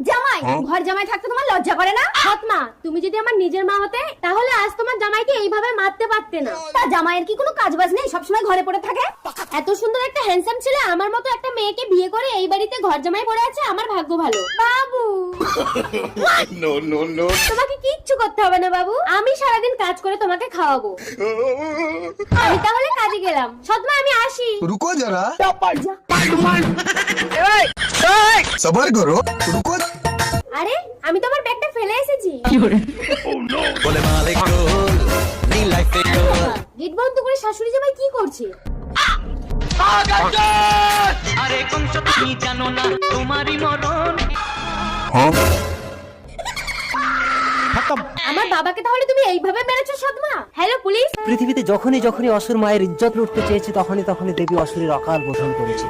জামাই, ঘর জামাই থাকতে তোমার লজ্জা করে না? সৎ মা, তুমি যদি আমার নিজের মা হতে তাহলে আজ তোমার জামাইকে এইভাবে মারতে পারতে না। তা জামাইয়ের কি কোনো কাজ বাজ নেই, সবসময় ঘরে পড়ে থাকে? এত সুন্দর একটা হ্যান্ডসাম ছেলে আমার মতো একটা মেয়েকে বিয়ে করে এই বাড়িতে ঘর জামাই পড়ে আছে, আমার ভাগ্য ভালো। বাবু তোমাকে কিচ্ছু করতে হবে না বাবু, আমি সারাদিন কাজ করে তোমাকে খাওয়াবো। আমি তাহলে কাজে গেলাম। সৎমা আমি আসি। रुको जरा सबर करो रुको আরে আমি তোমার ব্যাগটা ফেলে এসেছি। গেট বন্ধ করে শাশুড়ি জামাই কি করছে? আরে কংস তুমি জানো না তোমারই মরণ। আমার বাবাকে তাহলে তুমি এইভাবে মেরেছো সৎমা? Hello police. পৃথিবীতে যখনই যখনই অসুর মায়ের ইজ্জত লুটতে চেয়েছে তখনই তখনই দেবী অসুরের অকাল বোধন করেছে।